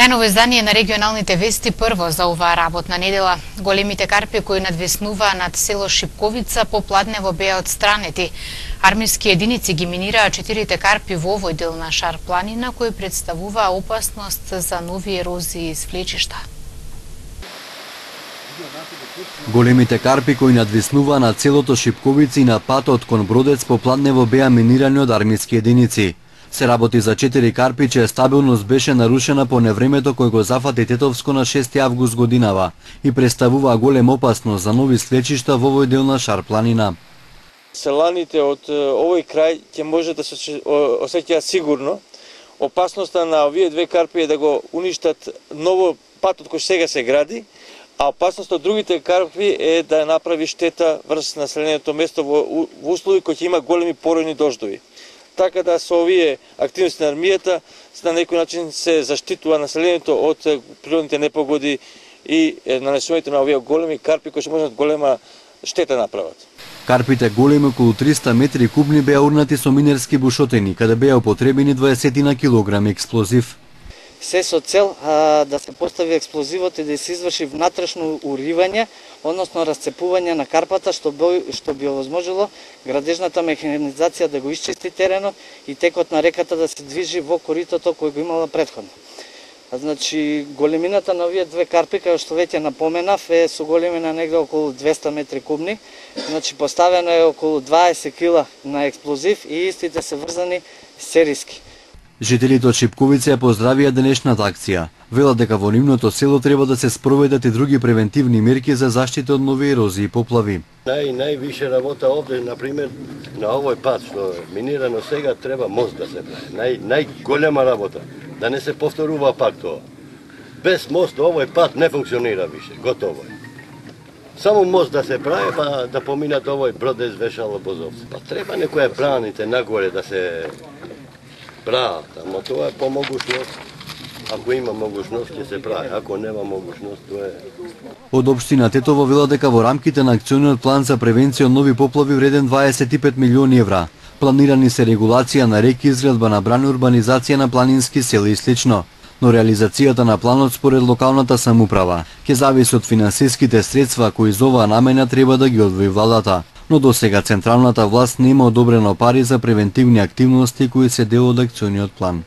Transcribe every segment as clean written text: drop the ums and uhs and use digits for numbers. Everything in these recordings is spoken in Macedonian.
Најново издание на регионалните вести прво за оваа работна недела. Големите карпи кои надвеснуваа над село Шипковица по Пладнево беа отстранети. Армиски единици ги минираа 4 карпи во овој дел на Шар планина кои представуваа опасност за нови ерозии и свлечишта. Големите карпи кои надвеснуваа над селото Шипковица и на патот кон Бродец по Пладнево беа минирани од армиски единици. Се работи за 4 карпи чија стабилност беше нарушена по невремето кој го зафати Тетовско на 6 август годинава и представува голем опасност за нови свлечишта во овој дел на Шар планина. Селаните од овој крај ќе може да се осеќаат сигурно. Опасноста на овие две карпи е да го уништат ново патот кој сега се гради, а опасноста од другите карпи е да направи штета врз населеното место во услови кои ќе има големи поројни дождови. Така да со овие активности на армијата на некој начин се заштитува населението од природните непогоди и нанесувањето на овие големи карпи кои што можат голема штета направат. Карпите големи околу 300 метри кубни беа урнати со минерски бушотини, каде беа употребени 20 килограми експлозив. Се со цел да се постави експлозивот и да се изврши внатрешно уривање, односно расцепување на карпата, што би овозможило градежната механизација да го исчисти теренот и текот на реката да се движи во коритото кој го имала претходно. Значи, големината на овие две карпи, како што веќе напоменав, е со големина негде околу 200 метри кубни. Значи, поставено е околу 20 кила на експлозив и истите се врзани сериски. Жителите од Шипковица ја поздравија денешната акција. Велат дека во нивното село треба да се спроведат и други превентивни мерки за заштита од нови ерозии и поплави. Највише работа овде, например, на овој пат што е минирано сега, треба мост да се прави. Најголема работа, да не се повторува пак тоа. Без мост овој пат не функционира више, готово е. Само мост да се прави, па да поминат овој Бродец, Вешало, Бозовци. Па треба некоја браните нагоре да се прават, ама тоа е по могушност. Ако има могушност, ќе се прави. Ако нема могушност, тоа е... Од општина Тетово вела дека во рамките на акциониот план за превенција од нови поплави вреден 25 милиони евра. Планирани се регулација на реки, изградба на брани, урбанизација на планински села и слично. Но реализацијата на планот според локалната самоуправа ќе зависи од финансиските средства кои за оваа намена треба да ги одвои владата. Но до сега централната власт нема одобрено пари за превентивни активности кои се дел од акциониот план.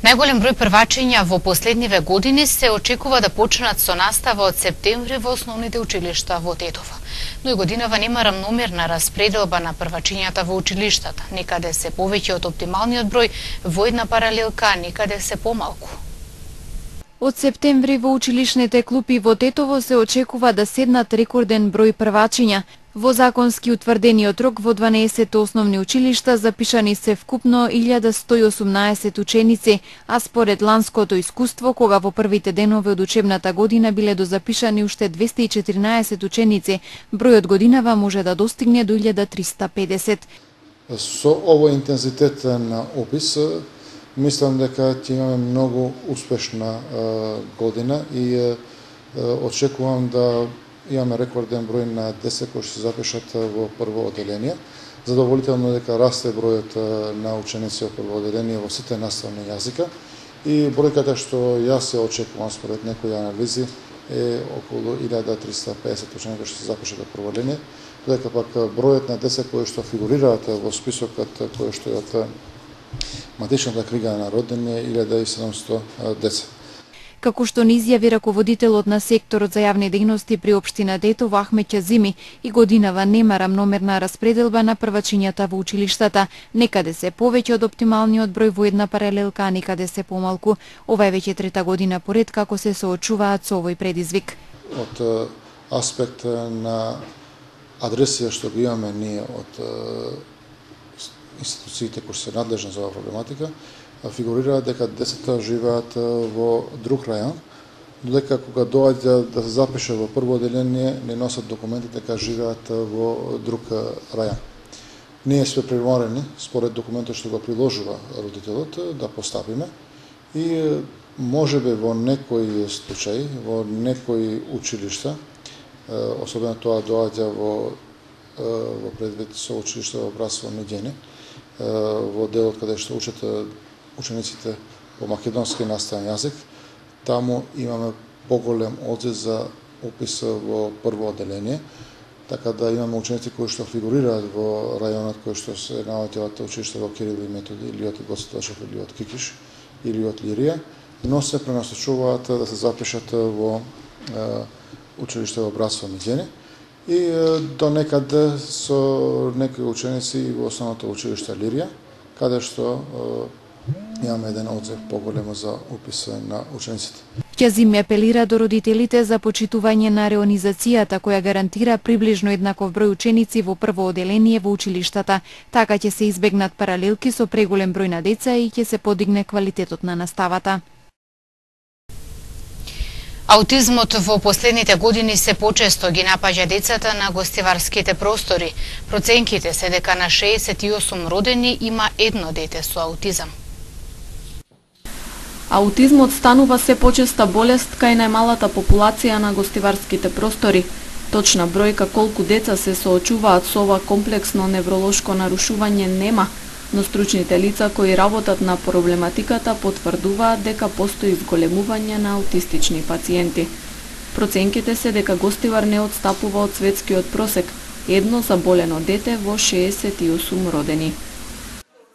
Најголем број првачиња во последниве години се очекува да почнат со настава од септември во основните училишта во Тетово. Но и годинава нема рамномерна распределба на првачињата во училиштата. Некаде се повеќе од оптималниот број, во една паралелка, некаде се помалку. Од септември во училишните клупи во Тетово се очекува да седнат рекорден број првачиња. Во законски утврдениот рок во 12 основни училишта запишани се вкупно 1118 ученици, а според ланското искуство, кога во првите денови од учебната година биле дозапишани уште 214 ученици, бројот годинава може да достигне до 1350. Со овој интензитет на опис, мислам дека ќе имаме многу успешна година и очекувам да имаме рекорден број на деца кои ќе се запишат во прво оделение. Задоволително е дека расте бројот на ученици од прво оделение во сите наставни јазика и бројката што јас се очекувам според некои анализи е околу 1350 ученици кои ќе се запишат од прво оделение, додека пак бројот на деца кои што фигурираат во списокот кои што е од матичната книга на родење е 1700 деца. Како што ни изјави раководителот на секторот за јавни дејности при општина Тетово Ахмет Ќазими, и годинава нема рамномерна распределба на првачињата во училиштата. Некаде се повеќе од оптималниот број во една паралелка, а некаде се помалку. Ова е веќе трета година поред како се соочуваат со овој предизвик. Од аспект на адресија што ги имаме ние од институциите кои се надлежни за оваа проблематика, фигурира дека децата живеат во друг рајон, додека кога доаѓа да се запише во прво оделение, не носат документи дека живеат во друг рајон. Ние сме приморени, според документот што го приложува родителот, да постапиме и можеби во некои случаи, во некои училишта, особено тоа доаѓа во предвид со училишта во Братство Миѓени, во делот каде што учат учениците по македонски наставен јазик. Таму имаме поголем одзив за упис во прво оделение, така да имаме ученици кои што фигурираат во рајонот кој што се наоѓаат училиште во Кирил и Методи, или од Гоце Делчев, или од Кикиш, или од Лирија, но се пренасочуваат да се запишат во училиште во Братство Миѓени и до некаде со некои ученици во основното училиште Лирија, каде што имаме еден одзив поголемо за упис на учениците. Ќазими апелира до родителите за почитување на реонизацијата која гарантира приближно еднаков број ученици во прво оделение во училиштата. Така ќе се избегнат паралелки со преголем број на деца и ќе се подигне квалитетот на наставата. Аутизмот во последните години се почесто ги напаѓа децата на гостиварските простори. Проценките се дека на 68 родени има едно дете со аутизам. Аутизмот станува се почеста болест кај најмалата популација на гостиварските простори. Точна бројка колку деца се соочуваат со ова комплексно невролошко нарушување нема, но стручните лица кои работат на проблематиката потврдуваат дека постои зголемување на аутистични пациенти. Проценките се дека Гостивар не отстапува од светскиот просек, едно заболено дете во 68 родени.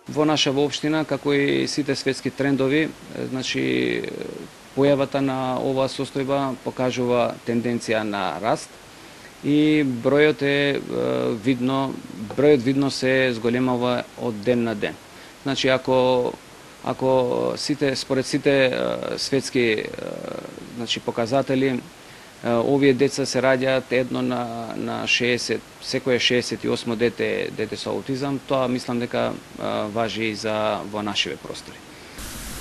Во наша општина, како и сите светски трендови, значи појавата на оваа состојба покажува тенденција на раст и бројот видно се зголемува од ден на ден. Значи ако според сите светски значи показатели, овие деца се раѓаат едно на 60, секое 68 дете со аутизам, тоа мислам дека важи и за во нашиве простори.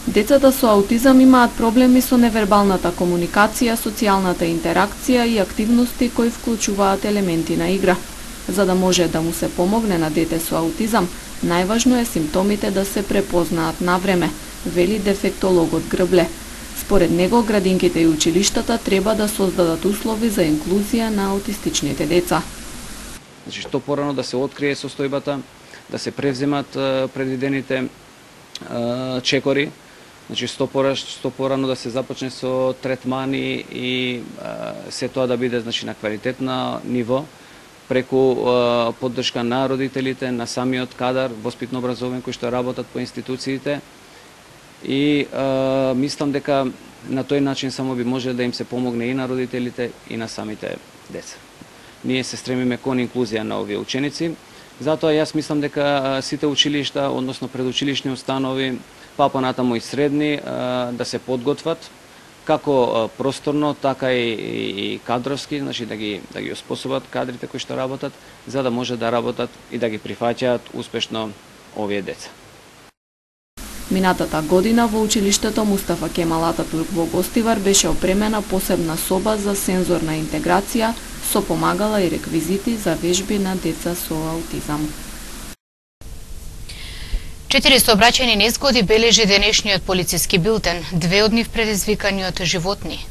Децата со аутизам имаат проблеми со невербалната комуникација, социјалната интеракција и активности кои вклучуваат елементи на игра. За да може да му се помогне на дете со аутизам, најважно е симптомите да се препознаат на време, вели дефектологот Грбле. Според него, градинките и училиштата треба да создадат услови за инклузија на аутистичните деца. Значи, што порано да се открие состојбата, да се превземат предвидените чекори, значи што порано да се започне со третмани и се тоа да биде значи на квалитетно ниво, преку поддршка на родителите, на самиот кадар, воспитно образовен кои што работат по институциите. И мислам дека на тој начин само би може да им се помогне и на родителите и на самите деца. Ние се стремиме кон инклузија на овие ученици, затоа јас мислам дека сите училишта, односно предучилишни установи, па понатаму и средни, да се подготват како просторно, така и кадровски, значи да ги оспособат кадрите кои што работат, за да може да работат и да ги прифаќаат успешно овие деца. Минатата година во училиштето Мустафа Кемал Ататурк во Гостивар беше опремена посебна соба за сензорна интеграција со помагала и реквизити за вежби на деца со аутизам. 4 сообраќајни незгоди бележи денешниот полициски билтен, 2 од нив предизвикани од животни.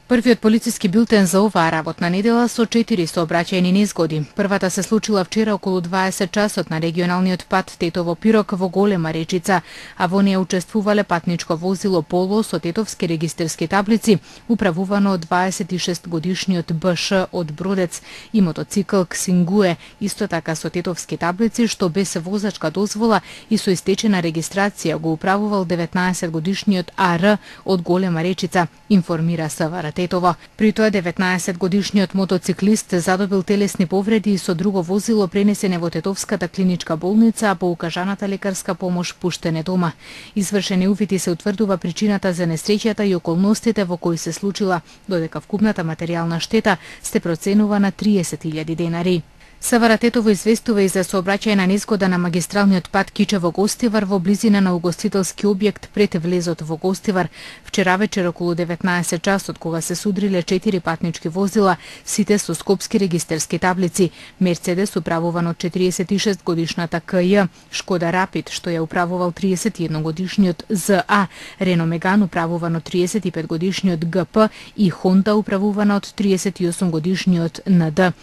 Првиот полициски билтен за оваа работна недела со 4 сообраќајни незгоди. Првата се случила вчера околу 20 часот на регионалниот пат Тетово-Пирок во Голема Речица, а во неја учествувале патничко возило Поло со тетовски регистерски таблици, управувано од 26 годишниот БШ од Бродец, и мотоцикл Ксингуе, исто така со тетовски таблици, што без возачка дозвола и со истечена регистрација го управувал 19 годишниот АР од Голема Речица, информира СВР Тетово. При тоа 19 годишниот мотоциклист задобил телесни повреди и со друго возило пренесене во Тетовската клиничка болница, а по укажаната лекарска помош пуштене дома. Извршени увиди се утврдува причината за несреќата и околностите во кои се случила, додека вкупната материјална штета се проценува на 30.000 денари. СВР Тетово известува и за сообраќајна незгода на магистралниот пат Кичево Гостивар во близина на угостителски објект пред влезот во Гостивар. Вчера вечер околу 19 часот, кога се судриле 4 патнички возила, сите со скопски регистерски таблици: Мерцедес управуван од 46 годишната КЈ, Шкода Рапид што ја управувал 31 годишниот ЗА, Рено Меган управуван од 35 годишниот ГП и Хонда управувана од 38 годишниот НД.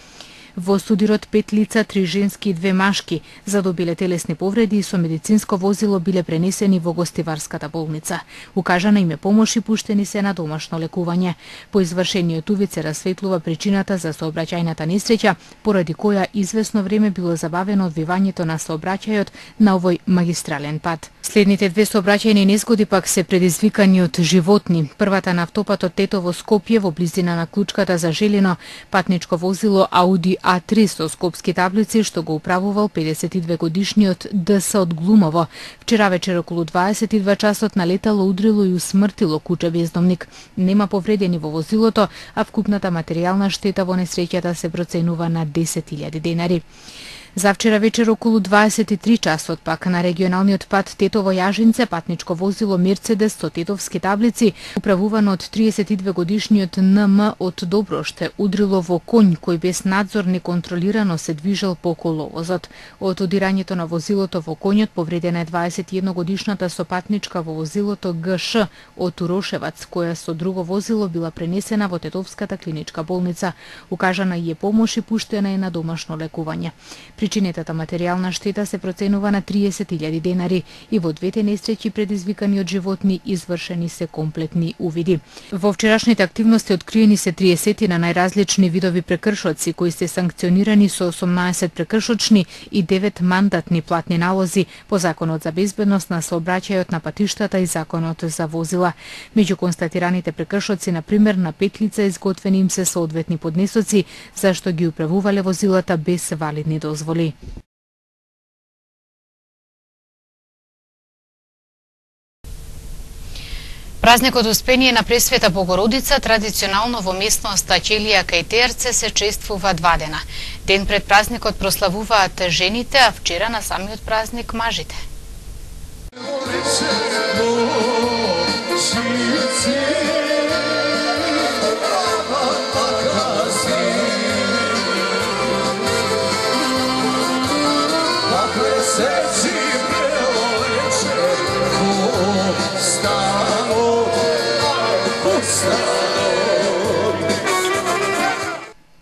Во судирот 5 лица, 3 женски и 2 машки, задобиле телесни повреди и со медицинско возило биле пренесени во гостиварската болница. Укажана им е помош и пуштени се на домашно лекување. По извршениот увид се расветлува причината за сообраќајната несреќа, поради која извесно време било забавено одвивањето на сообраќајот на овој магистрален пат. Следните две сообраќајни незгоди пак се предизвикани од животни. Првата на автопатот Тетово-Скопје во близина на Клучката за Желино, патничко возило Ауди А3 со скопски таблици што го управувал 52 годишниот ДС од Глумово. Вчера вечер околу 22 часот налетало, удрило и усмртило куче бездомник. Нема повредени во возилото, а вкупната материјална штета во несреќата се проценува на 10.000 денари. За вчера вечер околу 23 часот пак на регионалниот пат Тетово-Јажинце патничко возило Мерцедес со тетовски таблици, управувано од 32 годишниот НМ од Доброште, удрило во коњ кој без надзор неконтролирано се движел по коловозот. Од удирањето на возилото во коњот повредена е 21 годишната сопатничка во возилото ГШ од Урошевац, која со друго возило била пренесена во Тетовската клиничка болница. Укажана и е помош и пуштена е на домашно лекување. Причинетата материјална штета се проценува на 30.000 денари и во двете несреќи предизвикани од животни извршени се комплетни увиди. Во вчерашните активности откриени се 30 на најразлични видови прекршоци кои се санкционирани со 18 прекршочни и 9 мандатни платни налози по Законот за безбедност на сообраќајот на патиштата и Законот за возила. Меѓу констатираните прекршоци, на пример, на 5 лица изготвени им се соодветни поднесоци зашто ги управувале возилата без валидни дозволи. Празникот Успение на Пресвета Богородица традиционално во местноста Ќелија кај Теарце се чествува 2 дена. Ден пред празникот прославуваат жените, а вчера на самиот празник мажите.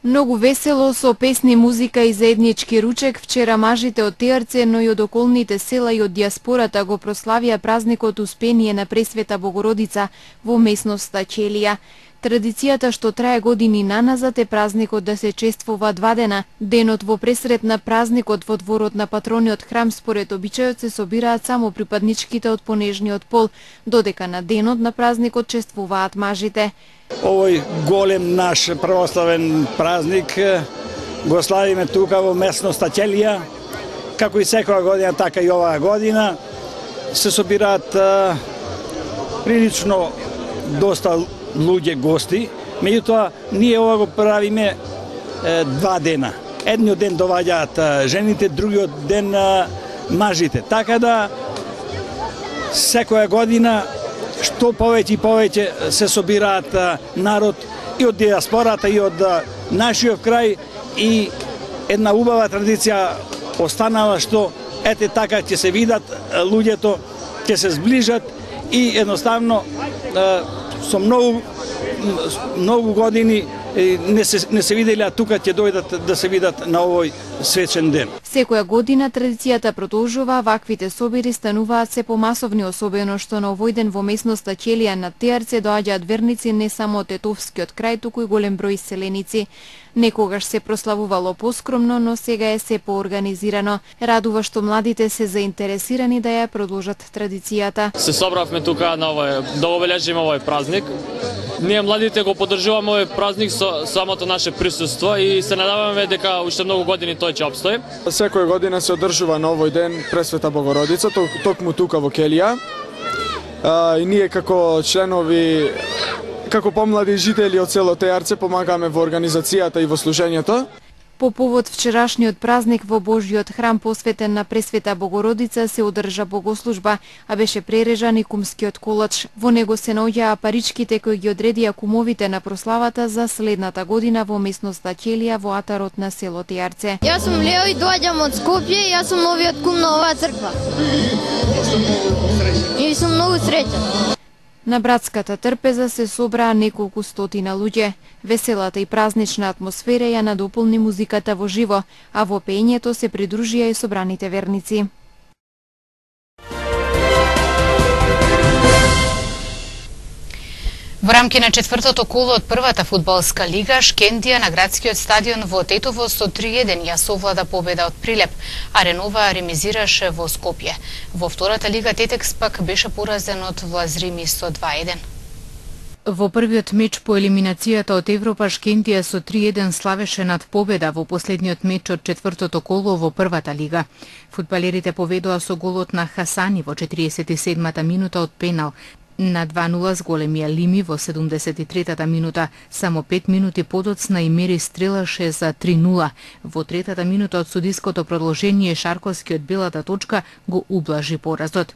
Многу весело со песни, музика и заеднички ручек вчера мажите од Теарце, но и од околните села и од диаспората го прославија празникот Успение на Пресвета Богородица во местноста Ќелија. Традицијата што трае години наназад е празникот да се чествува 2 дена. Денот во пресрет на празникот во дворот на патрониот храм според обичајот се собираат само припадничките од понежниот пол, додека на денот на празникот чествуваат мажите. Овој голем наш православен празник го славиме тука во местноста Ќелија, како и секоја година, така и оваа година. Се собираат прилично доста луѓе гости, меѓутоа ние ова го правиме 2 дена. Едниот ден доваѓаат жените, другиот ден мажите. Така да секоја година што повеќе и повеќе се собираат народ и од диаспората и од нашиот крај, и една убава традиција останала што ете така ќе се видат луѓето, ќе се зближат и едноставно со многу години не се виделе, а тука ќе дојдат да се видат на овој свечен ден. Секоја година традицијата продолжува, ваквите собири стануваат се помасовни, особено што на овој ден во местноста Ќелија на Теарце доаѓаат верници не само од Тетовскиот крај, туку и голем број селеници. Некогаш се прославувало поскромно, но сега е се поорганизирано. Радува што младите се заинтересирани да ја продолжат традицијата. Се собравме тука на да обележиме овој празник. Ние младите го поддржуваме овој празник со самото наше присуство и се надаваме дека уште многу години тој ќе обстои. Секоја година се одржува на овој ден Пресвета Богородица, токму тука во Ќелија. И ние како членови, како помлади жители од село Теарце помагаме во организацијата и во служењето. По повод вчерашниот празник во Божјиот храм посветен на Пресвета Богородица се одржа богослужба, а беше прережан и кумскиот колач. Во него се наоѓаа паричките кои ги одредија кумовите на прославата за следната година во местноста Ќелија во атарот на село Теарце. Јас сум Лео и доаѓам од Скопје и јас сум новиот кум на оваа црква. И сум многу среќен. На братската трпеза се собраа неколку стотина луѓе. Веселата и празнична атмосфера ја надополни музиката во живо, а во пеењето се придружија и собраните верници. Во рамки на четвртото коло од првата фудбалска лига, Шкендија на градскиот стадион во Тетово со 3:1 ја совлада победа од Прилеп, а Ренова ремизираше во Скопје. Во втората лига Тетекс пак беше поразен од Влазрими со 2:1. Во првиот меч по елиминацијата од Европа, Шкендија со 3:1 славеше над победа во последниот меч од четвртото коло во првата лига. Фудбалерите поведоа со голот на Хасани во 47-та минута од пенал, на 2:0 с големија Лими во 73-та минута. Само 5 минути подоцна и Мери стрелаше за 3:0. Во третата минута од судиското продолжение Шарковски од белата точка го ублажи поразот.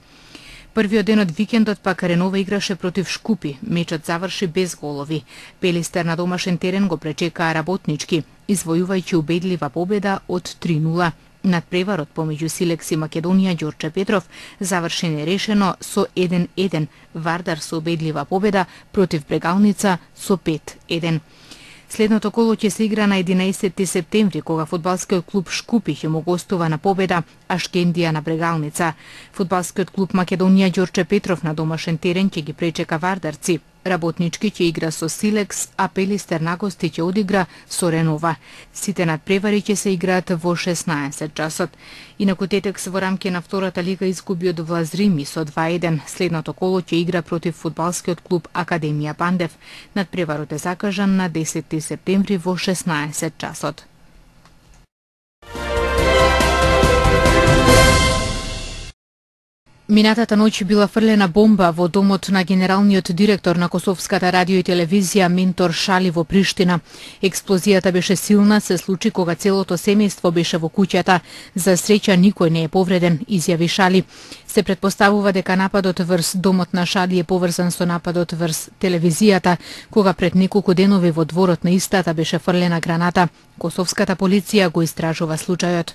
Првиот ден од викендот пак Ренова играше против Шкупи. Мечот заврши без голови. Пелистер на домашен терен го пречекаа работнички, извојувајќи убедлива победа од 3:0. Надпреварот помеѓу Силекс и Македонија Ѓорче Петров заврши нерешено со 1:1, Вардар со убедлива победа против Брегалница со 5:1. Следното коло ќе се игра на 11 септември, кога фудбалскиот клуб Шкупи ќе му гостува на победа, а Шкендија на Брегалница. Фудбалскиот клуб Македонија Ѓорче Петров на домашен терен ќе ги пречека Вардарци. Работнички ќе игра со Силекс, а Пелистер на гости ќе одигра со Ренова. Сите надпревари ќе се играат во 16 часот. Инаку Тетекс во рамки на втората лига изгуби од Влазрими со 2:1. Следното коло ќе игра против фудбалскиот клуб Академија Пандев. Надпреварот е закажан на 10 септември во 16 часот. Минатата ноќ била фрлена бомба во домот на генералниот директор на Косовската радио и телевизија Ментор Шали во Приштина. Експлозијата беше силна, се случи кога целото семејство беше во куќата. За среќа никој не е повреден, изјави Шали. Се претпоставува дека нападот врз домот на Шали е поврзан со нападот врз телевизијата, кога пред неколку денови во дворот на истата беше фрлена граната. Косовската полиција го истражува случајот.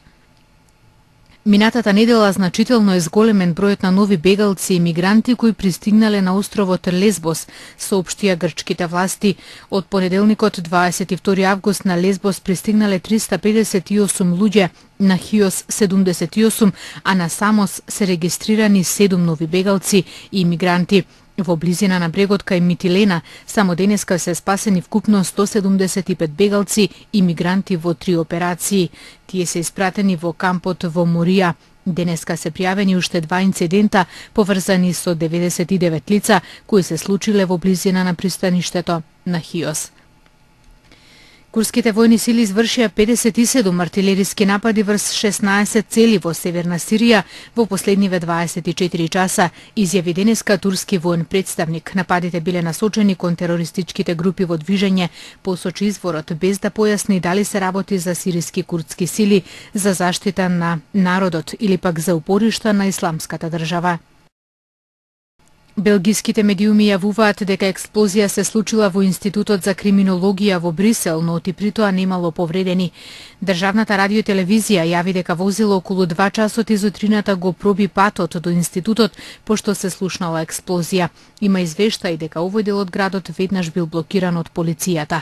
Минатата недела значително е зголемен бројот на нови бегалци и мигранти кои пристигнале на островот Лесбос, соопштија грчките власти. Од понеделникот 22 август на Лесбос пристигнале 358 луѓе, на Хиос 78, а на Самос се регистрирани 7 нови бегалци и мигранти. Во близина на брегот кај Митилена, само денеска се спасени вкупно 175 бегалци и мигранти во 3 операции. Тие се испратени во кампот во Морија. Денеска се пријавени уште 2 инцидента поврзани со 99 лица кои се случиле во близина на пристаништето на Хиос. Курските војни сили извршија 57 артилериски напади врз 16 цели во северна Сирија во последниве 24 часа, изјави денеска турски воен представник. Нападите биле насочени кон терористичките групи во движење, посочи изворот, без да појасни дали се работи за сириски курдски сили за заштита на народот или пак за упоришта на исламската држава. Белгиските медиуми јавуваат дека експлозија се случила во Институтот за криминологија во Брисел, но при тоа немало повредени. Државната радио и телевизија јави дека возило околу 2 часот из утрината го проби патот до институтот, пошто се слушнала експлозија. Има извештаи дека овој дел од градот веднаш бил блокиран од полицијата.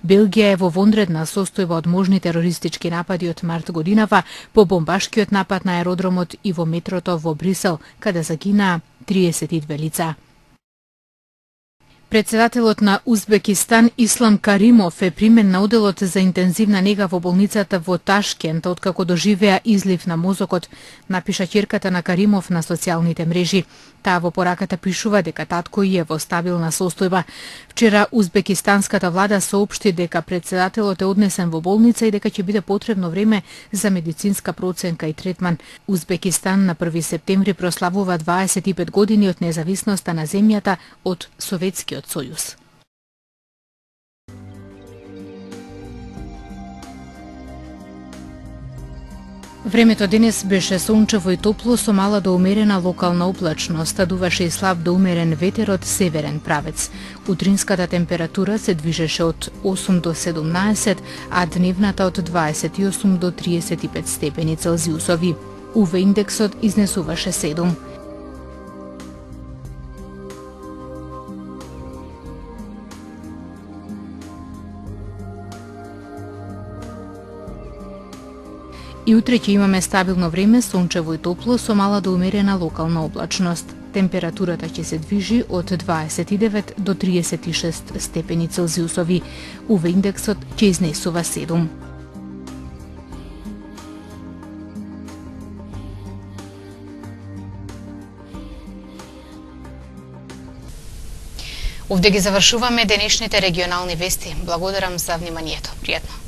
Белгија е во вонредна состојба од можни терористички напади од март годинава по бомбашкиот напад на аеродромот и во метрото во Брисел, каде загинаа 32 лица. Председателот на Узбекистан Ислам Каримов е примен на оделот за интензивна нега во болницата во Ташкент откако доживеа излив на мозокот, напиша ќерката на Каримов на социјалните мрежи. Таа во пораката пишува дека татко е во стабилна состојба. Вчера узбекистанската влада соопшти дека председателот е однесен во болница и дека ќе биде потребно време за медицинска проценка и третман. Узбекистан на 1 септември прославува 25 години од независноста на земјата од Советскиот сојуз. Времето денес беше сончево и топло со мала до умерена локална облачност, а дуваше и слаб до умерен ветер од северен правец. Утринската температура се движеше од 8 до 17, а дневната од 28 до 35 степени Целзиусови. УВ индексот изнесуваше 7. И утре ќе имаме стабилно време, сончево и топло со мала до умерена локална облачност. Температурата ќе се движи од 29 до 36 степени Целзиусови. УВ индексот ќе изнесува 7. Овде ги завршуваме денешните регионални вести. Благодарам за вниманието. Пријатно.